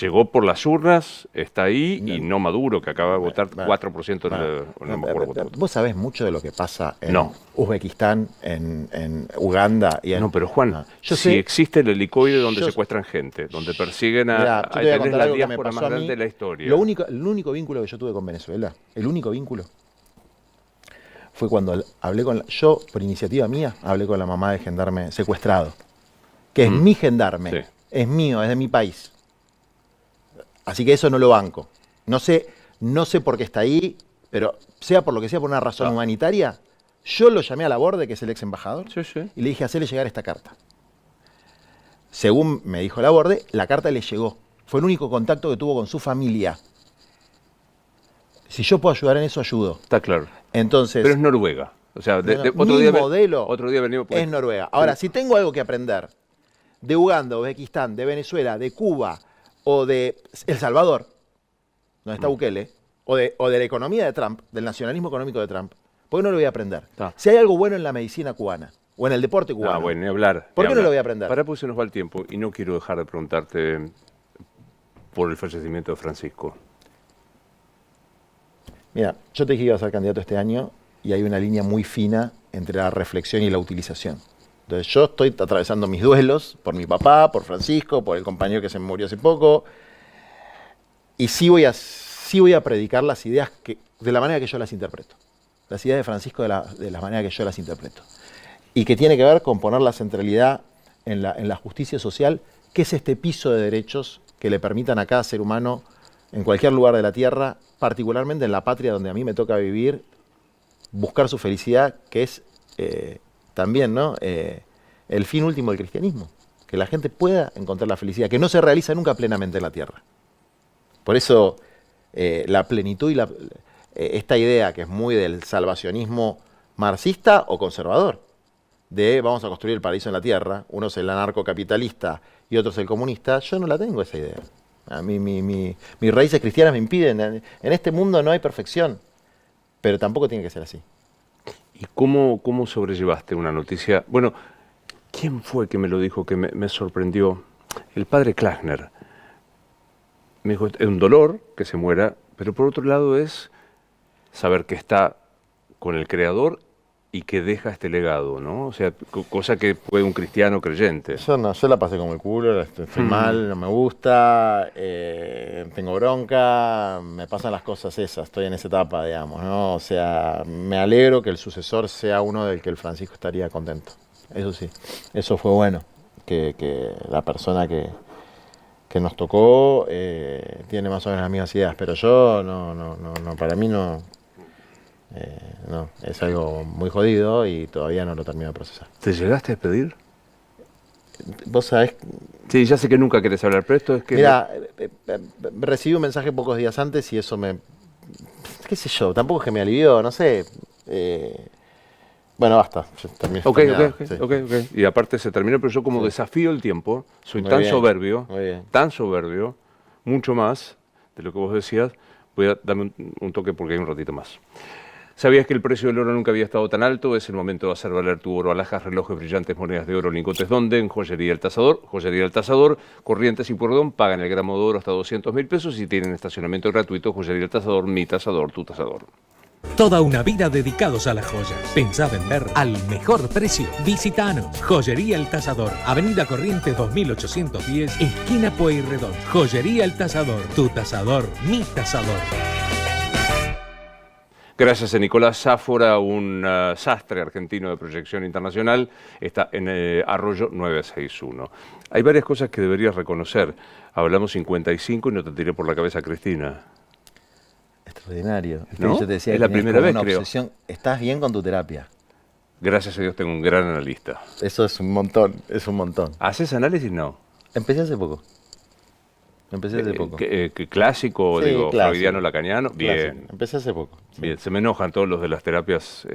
llegó por las urnas, está ahí y no Maduro, que acaba de votar 4% no me acuerdo. Vos sabés mucho de lo que pasa en Uzbekistán, en Uganda y en... No, pero Juan, si existe el helicoide donde secuestran gente, donde persiguen a tenés la diáspora más grande de la historia. El único vínculo que yo tuve con Venezuela, el único vínculo, fue cuando hablé yo, por iniciativa mía, hablé con la mamá de gendarme secuestrado, que es mi gendarme. Sí. Es mío, es de mi país. Así que eso no lo banco. No sé por qué está ahí, pero sea por lo que sea, por una razón humanitaria, yo lo llamé a Laborde, que es el ex embajador, y le dije, hacele llegar esta carta. Según me dijo Laborde, la carta le llegó. Fue el único contacto que tuvo con su familia. Si yo puedo ayudar en eso, ayudo. Está claro. Entonces, pero es Noruega. O sea, otro día venimos. Es Noruega. Ahora, si tengo algo que aprender de Uganda, Uzbekistán, de Venezuela, de Cuba o de El Salvador, donde está Bukele, o de la economía de Trump, del nacionalismo económico de Trump, ¿por qué no lo voy a aprender? Si hay algo bueno en la medicina cubana o en el deporte cubano, bueno, ni hablar. ¿Por qué no lo voy a aprender? Para pues se nos va el tiempo y no quiero dejar de preguntarte por el fallecimiento de Francisco. Mira, yo te dije que iba a ser candidato este año y hay una línea muy fina entre la reflexión y la utilización. Entonces yo estoy atravesando mis duelos por mi papá, por Francisco, por el compañero que se me murió hace poco, y sí voy a predicar las ideas de la manera que yo las interpreto. Las ideas de Francisco de la manera que yo las interpreto. Y que tiene que ver con poner la centralidad en la justicia social, que es este piso de derechos que le permitan a cada ser humano, en cualquier lugar de la tierra, particularmente en la patria donde a mí me toca vivir, buscar su felicidad, que es... también, ¿no? El fin último del cristianismo, que la gente pueda encontrar la felicidad, que no se realiza nunca plenamente en la tierra. Por eso la plenitud y esta idea que es muy del salvacionismo marxista o conservador, de vamos a construir el paraíso en la tierra, uno es el anarcocapitalista y otro es el comunista, yo no la tengo esa idea. A mí mis raíces cristianas me impiden, en este mundo no hay perfección, pero tampoco tiene que ser así. ¿Y cómo sobrellevaste una noticia? Bueno, ¿quién fue que me lo dijo que me sorprendió? El padre Klausner. Me dijo, es un dolor que se muera, pero por otro lado es saber que está con el Creador y que deja este legado, ¿no? O sea, cosa que puede un cristiano creyente. Yo la pasé como el culo, estoy mal, no me gusta, tengo bronca, me pasan las cosas esas, estoy en esa etapa, digamos, ¿no? O sea, me alegro que el sucesor sea uno del que el Francisco estaría contento. Eso sí, eso fue bueno. que la persona que nos tocó tiene más o menos las mismas ideas, pero yo no, para mí no, es algo muy jodido y todavía no lo termino de procesar. ¿Te llegaste a despedir? Vos sabés, Sí, ya sé que nunca querés hablar, pero esto es que... mira, recibí un mensaje pocos días antes y eso qué sé yo, tampoco es que me alivió, no sé. Bueno, basta. Ok. Y aparte se terminó, pero yo como desafío el tiempo, soy Muy tan bien, soberbio, muy bien. tan soberbio, mucho más de lo que vos decías, voy a darme un toque porque hay un ratito más. ¿Sabías que el precio del oro nunca había estado tan alto? Es el momento de hacer valer tu oro. Alhajas, relojes, brillantes, monedas de oro, lingotes. ¿Dónde? En Joyería El Tasador. Joyería El Tasador, Corrientes y Pueyrredón pagan el gramo de oro hasta 200.000 pesos y tienen estacionamiento gratuito. Joyería El Tasador, mi tasador, tu tasador. Toda una vida dedicados a las joyas. Pensá vender al mejor precio. Visitanos. Joyería El Tasador. Avenida Corrientes 2810, esquina Pueyrredón. Joyería El Tasador. Tu tasador, mi tasador. Gracias a Nicolás Sáfora, un sastre argentino de proyección internacional, está en Arroyo 961. Hay varias cosas que deberías reconocer. Hablamos 55 y no te tiré por la cabeza Cristina. Extraordinario. ¿No? Yo te decía Es que la tenías primera como vez, una creo. obsesión. Estás bien con tu terapia. Gracias a Dios tengo un gran analista. Eso es un montón, es un montón. ¿Haces análisis? No. Empecé hace poco. ¿Qué clásico, Sí, digo, clásico. freudiano, lacaniano? Bien. Clásico. Empecé hace poco. Sí. Bien, se me enojan todos los de las terapias,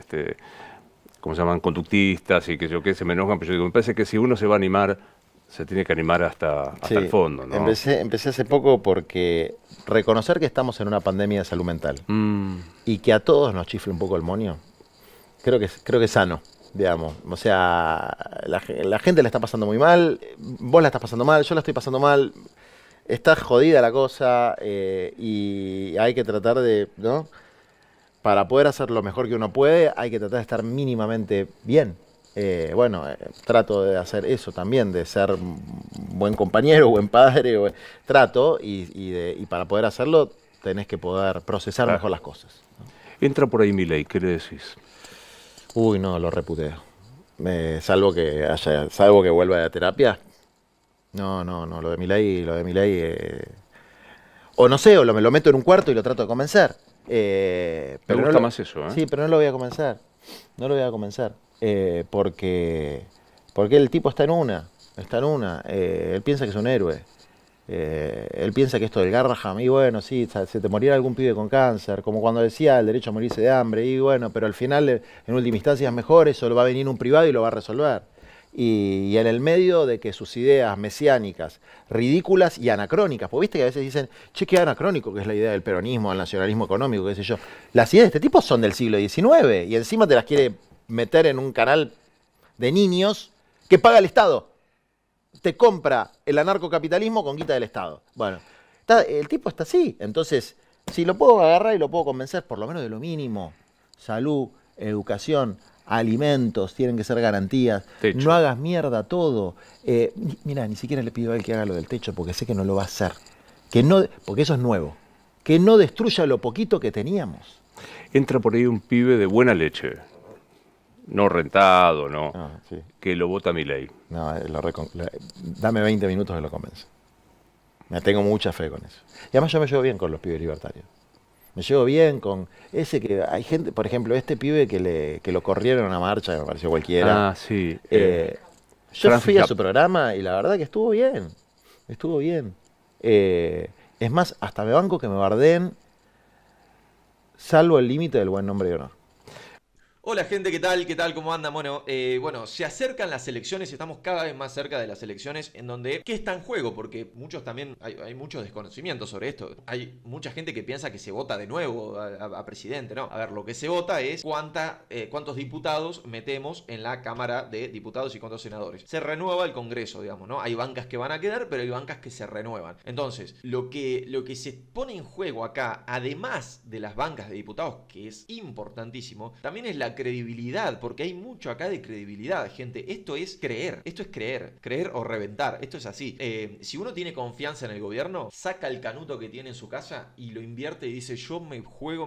¿cómo se llaman? Conductistas y que yo qué, se me enojan, pero yo digo, me parece que si uno se va a animar, se tiene que animar hasta Sí, el fondo, ¿no? Empecé hace poco porque reconocer que estamos en una pandemia de salud mental y que a todos nos chifle un poco el moño, creo que es sano, digamos. O sea, la gente la está pasando muy mal, vos la estás pasando mal, yo la estoy pasando mal. Está jodida la cosa y hay que tratar de, ¿no? Para poder hacer lo mejor que uno puede, hay que tratar de estar mínimamente bien. Trato de hacer eso también, de ser un buen compañero, buen padre, trato y para poder hacerlo tenés que poder procesar mejor las cosas, ¿no? Entra por ahí Milei, ¿qué le decís? Uy, no, lo reputeo. Salvo que vuelva a terapia. No, lo de Milei, o no sé, o me lo meto en un cuarto y lo trato de convencer. Me gusta más eso, ¿eh? Sí, pero no lo voy a convencer. No lo voy a convencer. Porque el tipo está en una. Él piensa que es un héroe. Él piensa que esto del Garraham, y bueno, sí, se te morirá algún pibe con cáncer, como cuando decía el derecho a morirse de hambre, y bueno, pero al final, en última instancia, es mejor, eso lo va a venir un privado y lo va a resolver. Y en el medio de que sus ideas mesiánicas, ridículas y anacrónicas, porque viste que a veces dicen, che, qué anacrónico que es la idea del peronismo, del nacionalismo económico, qué sé yo. Las ideas de este tipo son del siglo XIX y encima te las quiere meter en un canal de niños que paga el Estado. Te compra el anarcocapitalismo con guita del Estado. Bueno, el tipo está así. Entonces, si lo puedo agarrar y lo puedo convencer, por lo menos de lo mínimo, salud, educación, alimentos, tienen que ser garantías. Techo. No hagas mierda todo. Mira, ni siquiera le pido a él que haga lo del techo porque sé que no lo va a hacer. Porque eso es nuevo. Que no destruya lo poquito que teníamos. Entra por ahí un pibe de buena leche, no rentado, ¿no? Sí. Que lo vota Milei. No, dame 20 minutos que lo convenzo. Me tengo mucha fe con eso. Y además yo me llevo bien con los pibes libertarios. Me llevo bien con ese que hay gente, por ejemplo, este pibe que lo corrieron a una marcha, que me pareció cualquiera. Ah, sí. Yo Francis fui a Cap- su programa y la verdad que estuvo bien. Estuvo bien. Es más, hasta me banco que me bardeen, salvo el límite del buen nombre y honor. Hola gente, ¿qué tal? ¿Qué tal? ¿Cómo andan? Bueno, se acercan las elecciones, estamos cada vez más cerca de las elecciones en donde, ¿qué está en juego? Porque muchos también, hay mucho desconocimiento sobre esto. Hay mucha gente que piensa que se vota de nuevo a presidente, ¿no? A ver, lo que se vota es cuántos diputados metemos en la Cámara de Diputados y cuántos senadores. Se renueva el Congreso, digamos, ¿no? Hay bancas que van a quedar, pero hay bancas que se renuevan. Entonces, lo que se pone en juego acá, además de las bancas de diputados, que es importantísimo, también es la credibilidad, porque hay mucho acá de credibilidad, gente. Esto es creer creer o reventar, esto es así. Si uno tiene confianza en el gobierno, saca el canuto que tiene en su casa y lo invierte y dice, yo me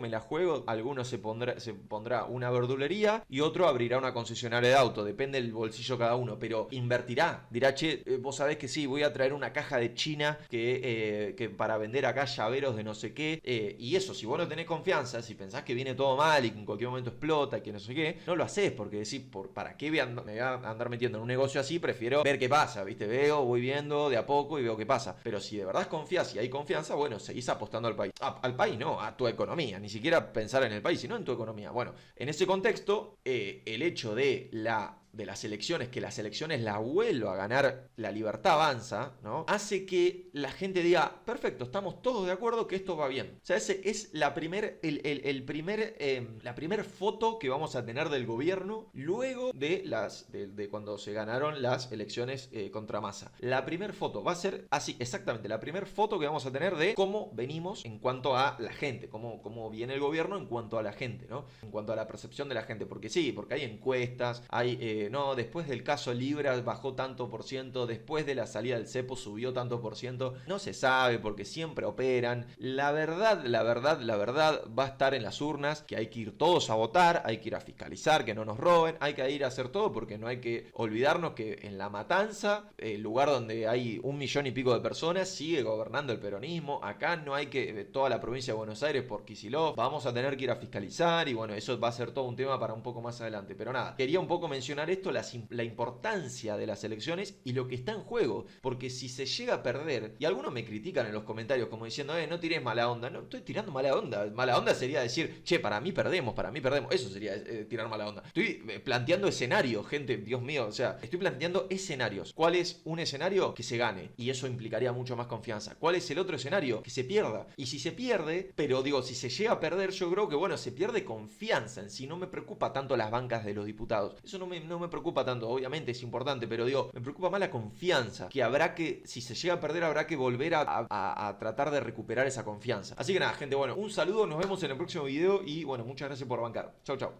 la juego. Alguno se pondrá una verdulería y otro abrirá una concesionaria de auto, depende del bolsillo cada uno, pero invertirá, dirá, che, vos sabés que sí, voy a traer una caja de China que para vender acá llaveros de no sé qué, y eso, si vos no tenés confianza, si pensás que viene todo mal y que en cualquier momento explota y que no sé qué, no lo hacés, porque decís, ¿para qué me voy a andar metiendo en un negocio así? Prefiero ver qué pasa, ¿viste? Voy viendo de a poco y veo qué pasa. Pero si de verdad confías y hay confianza, bueno, seguís apostando al país. Al país no, a tu economía, ni siquiera pensar en el país, sino en tu economía. Bueno, en ese contexto, el hecho de las elecciones, que las elecciones la vuelva a ganar La Libertad Avanza, ¿no? Hace que la gente diga, perfecto, estamos todos de acuerdo que esto va bien. O sea, ese es la primer foto que vamos a tener del gobierno luego de cuando se ganaron las elecciones contra Massa. La primer foto va a ser así, exactamente, la primer foto que vamos a tener de cómo venimos en cuanto a la gente, cómo viene el gobierno en cuanto a la gente, ¿no? En cuanto a la percepción de la gente, porque sí, porque hay encuestas, hay no, después del caso Libra bajó tanto por ciento, después de la salida del cepo subió tanto por ciento, no se sabe porque siempre operan. La verdad va a estar en las urnas, que hay que ir todos a votar, hay que ir a fiscalizar, que no nos roben, hay que ir a hacer todo, porque no hay que olvidarnos que en La Matanza, el lugar donde hay 1 millón y pico de personas, sigue gobernando el peronismo. Acá no hay que, toda la provincia de Buenos Aires por Kicillof, vamos a tener que ir a fiscalizar y bueno, eso va a ser todo un tema para un poco más adelante. Pero nada, quería un poco mencionar esto, la importancia de las elecciones y lo que está en juego, porque si se llega a perder, y algunos me critican en los comentarios como diciendo, no tires mala onda, no estoy tirando mala onda sería decir, che, para mí perdemos, eso sería tirar mala onda. Estoy planteando escenarios, gente, Dios mío, o sea, estoy planteando escenarios. ¿Cuál es un escenario? Que se gane, y eso implicaría mucho más confianza. ¿Cuál es el otro escenario? Que se pierda, y si se pierde, pero digo, si se llega a perder, yo creo que bueno, se pierde confianza en sí, no me preocupa tanto las bancas de los diputados, eso no me preocupa tanto, obviamente es importante, pero digo, me preocupa más la confianza, que si se llega a perder habrá que volver a tratar de recuperar esa confianza. Así que nada, gente, bueno, un saludo, nos vemos en el próximo video y bueno, muchas gracias por bancar. Chau, chau.